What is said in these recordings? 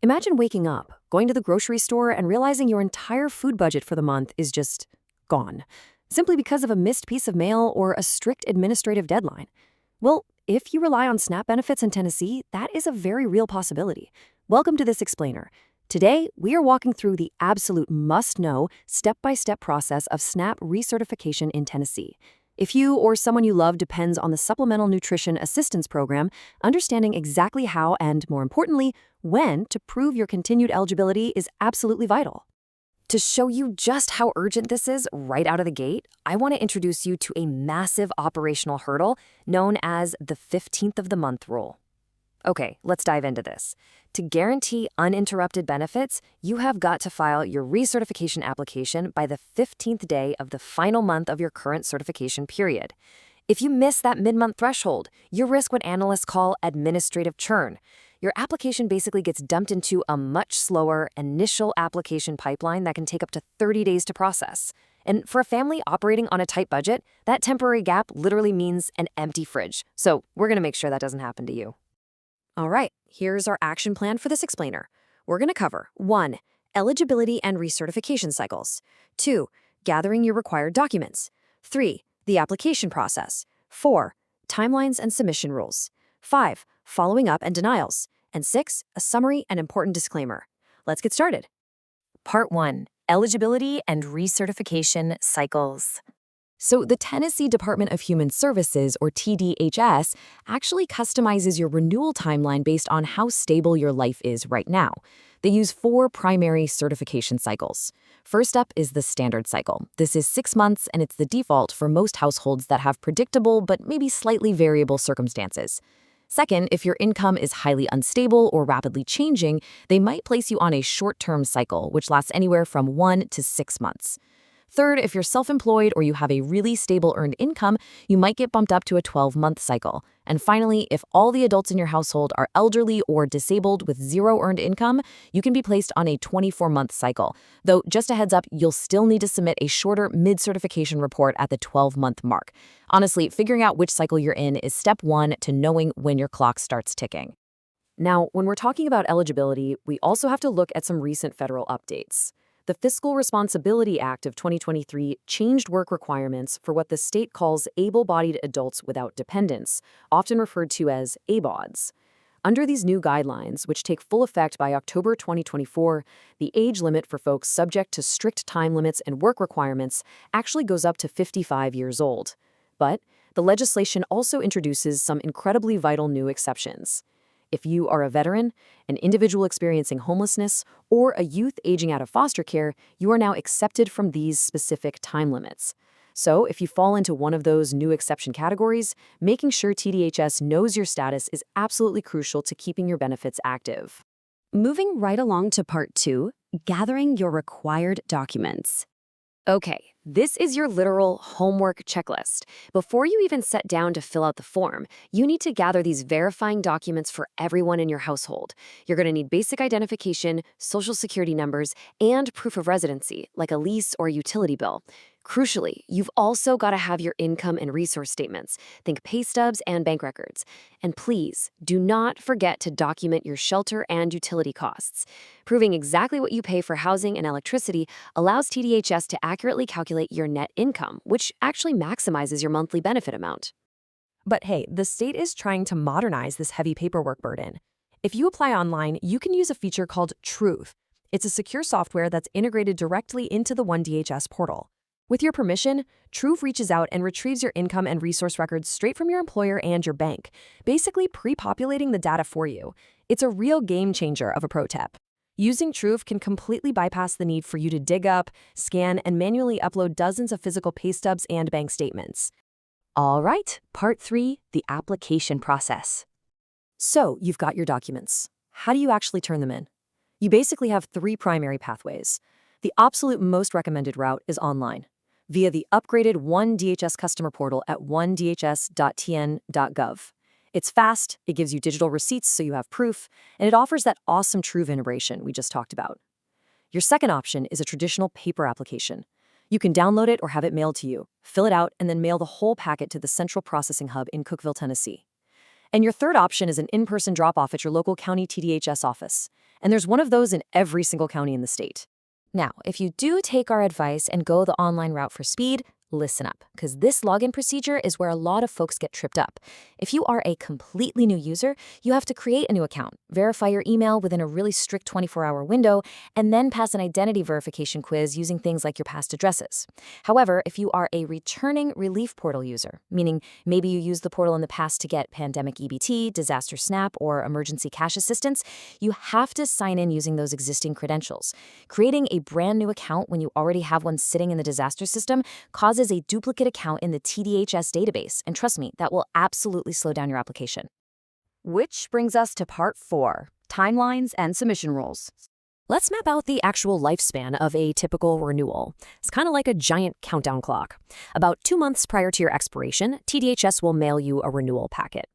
Imagine waking up, going to the grocery store, and realizing your entire food budget for the month is just gone, simply because of a missed piece of mail or a strict administrative deadline. Well, if you rely on SNAP benefits in Tennessee, that is a very real possibility. Welcome to this explainer. Today, we are walking through the absolute must-know, step-by-step process of SNAP recertification in Tennessee. If you or someone you love depends on the Supplemental Nutrition Assistance Program, understanding exactly how and, more importantly, when to prove your continued eligibility is absolutely vital. To show you just how urgent this is right out of the gate, I want to introduce you to a massive operational hurdle known as the 15th of the month rule. Okay, let's dive into this. To guarantee uninterrupted benefits, you have got to file your recertification application by the 15th day of the final month of your current certification period. If you miss that mid-month threshold, you risk what analysts call administrative churn. Your application basically gets dumped into a much slower initial application pipeline that can take up to 30 days to process. And for a family operating on a tight budget, that temporary gap literally means an empty fridge. So we're going to make sure that doesn't happen to you. All right, here's our action plan for this explainer. We're going to cover 1. Eligibility and recertification cycles. 2. Gathering your required documents. 3. The application process. 4. Timelines and submission rules. 5. Following up and denials. And 6. A summary and important disclaimer. Let's get started. Part 1. Eligibility and recertification cycles. So the Tennessee Department of Human Services, or TDHS, actually customizes your renewal timeline based on how stable your life is right now. They use 4 primary certification cycles. First up is the standard cycle. This is 6 months, and it's the default for most households that have predictable but maybe slightly variable circumstances. Second, if your income is highly unstable or rapidly changing, they might place you on a short-term cycle, which lasts anywhere from 1 to 6 months. Third, if you're self-employed or you have a really stable earned income, you might get bumped up to a 12-month cycle. And finally, if all the adults in your household are elderly or disabled with 0 earned income, you can be placed on a 24-month cycle. Though, just a heads up, you'll still need to submit a shorter mid-certification report at the 12-month mark. Honestly, figuring out which cycle you're in is step 1 to knowing when your clock starts ticking. Now, when we're talking about eligibility, we also have to look at some recent federal updates. The Fiscal Responsibility Act of 2023 changed work requirements for what the state calls able-bodied adults without dependents, often referred to as ABODs. Under these new guidelines, which take full effect by October 2024, the age limit for folks subject to strict time limits and work requirements actually goes up to 55 years old. But the legislation also introduces some incredibly vital new exceptions. If you are a veteran, an individual experiencing homelessness, or a youth aging out of foster care, you are now accepted from these specific time limits. So if you fall into one of those new exception categories, making sure TDHS knows your status is absolutely crucial to keeping your benefits active. Moving right along to part 2, gathering your required documents. Okay, this is your literal homework checklist. Before you even sit down to fill out the form, you need to gather these verifying documents for everyone in your household. You're going to need basic identification, social security numbers, and proof of residency, like a lease or a utility bill. Crucially, you've also got to have your income and resource statements. Think pay stubs and bank records. And please, do not forget to document your shelter and utility costs. Proving exactly what you pay for housing and electricity allows TDHS to accurately calculate your net income, which actually maximizes your monthly benefit amount. But hey, the state is trying to modernize this heavy paperwork burden. If you apply online, you can use a feature called Truth. It's a secure software that's integrated directly into the OneDHS portal. With your permission, Truve reaches out and retrieves your income and resource records straight from your employer and your bank, basically pre-populating the data for you. It's a real game changer of a pro tip. Using Truve can completely bypass the need for you to dig up, scan, and manually upload dozens of physical pay stubs and bank statements. All right, part 3, the application process. So, you've got your documents. How do you actually turn them in? You basically have 3 primary pathways. The absolute most recommended route is online, via the upgraded OneDHS customer portal at onedhs.tn.gov. It's fast, it gives you digital receipts so you have proof, and it offers that awesome Truve integration we just talked about. Your second option is a traditional paper application. You can download it or have it mailed to you, fill it out, and then mail the whole packet to the Central Processing Hub in Cookeville, Tennessee. And your third option is an in-person drop-off at your local county TDHS office. And there's one of those in every single county in the state. Now, if you do take our advice and go the online route for speed, listen up, because this login procedure is where a lot of folks get tripped up. If you are a completely new user, you have to create a new account, verify your email within a really strict 24-hour window, and then pass an identity verification quiz using things like your past addresses. However, if you are a returning relief portal user, meaning maybe you used the portal in the past to get pandemic EBT, disaster SNAP, or emergency cash assistance, you have to sign in using those existing credentials. Creating a brand new account when you already have one sitting in the disaster system causes a duplicate account in the TDHS database, and trust me, that will absolutely slow down your application. Which brings us to part 4, timelines and submission rules. Let's map out the actual lifespan of a typical renewal. It's kind of like a giant countdown clock. About 2 months prior to your expiration, TDHS will mail you a renewal packet.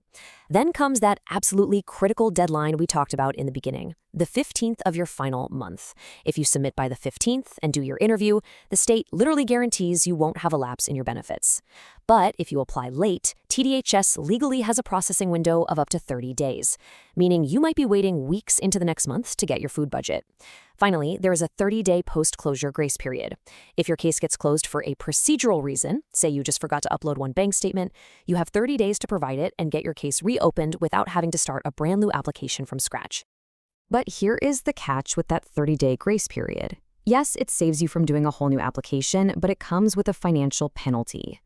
Then comes that absolutely critical deadline we talked about in the beginning, the 15th of your final month. If you submit by the 15th and do your interview, the state literally guarantees you won't have a lapse in your benefits. But if you apply late, TDHS legally has a processing window of up to 30 days, meaning you might be waiting weeks into the next month to get your food budget. Finally, there is a 30-day post-closure grace period. If your case gets closed for a procedural reason, say you just forgot to upload one bank statement, you have 30 days to provide it and get your case reopened without having to start a brand new application from scratch. But here is the catch with that 30-day grace period. Yes, it saves you from doing a whole new application, but it comes with a financial penalty.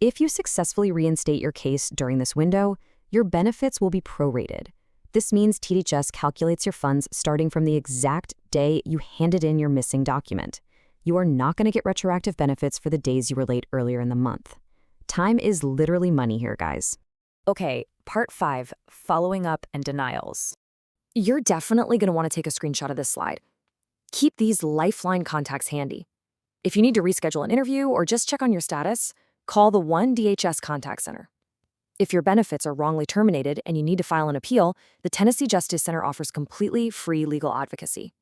If you successfully reinstate your case during this window, your benefits will be prorated. This means TDHS calculates your funds starting from the exact day you handed in your missing document. You are not going to get retroactive benefits for the days you were late earlier in the month. Time is literally money here, guys. Okay, part 5, following up and denials. You're definitely going to want to take a screenshot of this slide. Keep these lifeline contacts handy. If you need to reschedule an interview or just check on your status, call the One DHS Contact Center. If your benefits are wrongly terminated and you need to file an appeal, the Tennessee Justice Center offers completely free legal advocacy.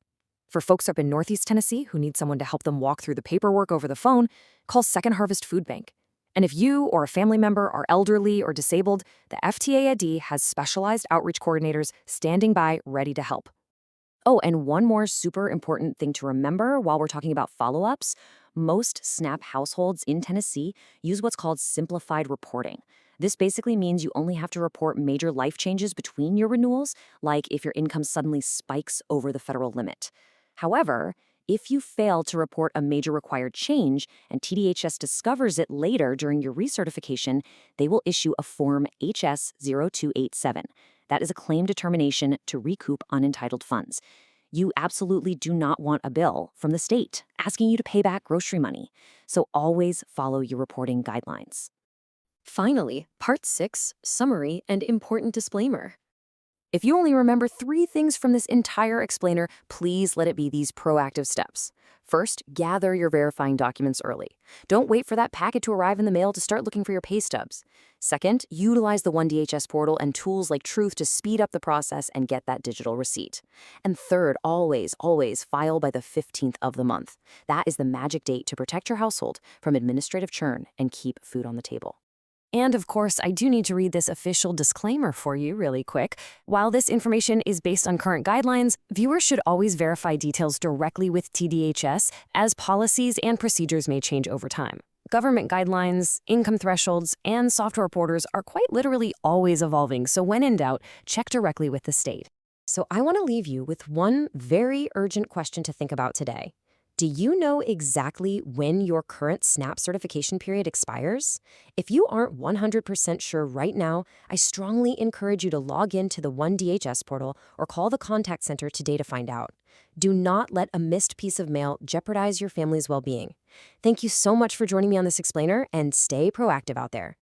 For folks up in Northeast Tennessee who need someone to help them walk through the paperwork over the phone, call Second Harvest Food Bank. And if you or a family member are elderly or disabled, the FTAID has specialized outreach coordinators standing by ready to help. Oh, and one more super important thing to remember while we're talking about follow-ups, most SNAP households in Tennessee use what's called simplified reporting. This basically means you only have to report major life changes between your renewals, like if your income suddenly spikes over the federal limit. However, if you fail to report a major required change and TDHS discovers it later during your recertification, they will issue a Form HS-0287. That is a claim determination to recoup unentitled funds. You absolutely do not want a bill from the state asking you to pay back grocery money, so always follow your reporting guidelines. Finally, Part 6, Summary and Important Disclaimer. If you only remember 3 things from this entire explainer, please let it be these proactive steps. First, gather your verifying documents early. Don't wait for that packet to arrive in the mail to start looking for your pay stubs. Second, utilize the One DHS portal and tools like Truth to speed up the process and get that digital receipt. And third, always file by the 15th of the month. That is the magic date to protect your household from administrative churn and keep food on the table. And of course, I do need to read this official disclaimer for you really quick. While this information is based on current guidelines, viewers should always verify details directly with TDHS, as policies and procedures may change over time. Government guidelines, income thresholds, and software porters are quite literally always evolving, so when in doubt, check directly with the state. So I want to leave you with one very urgent question to think about today. Do you know exactly when your current SNAP certification period expires? If you aren't 100% sure right now, I strongly encourage you to log in to the One DHS portal or call the contact center today to find out. Do not let a missed piece of mail jeopardize your family's well-being. Thank you so much for joining me on this explainer, and stay proactive out there.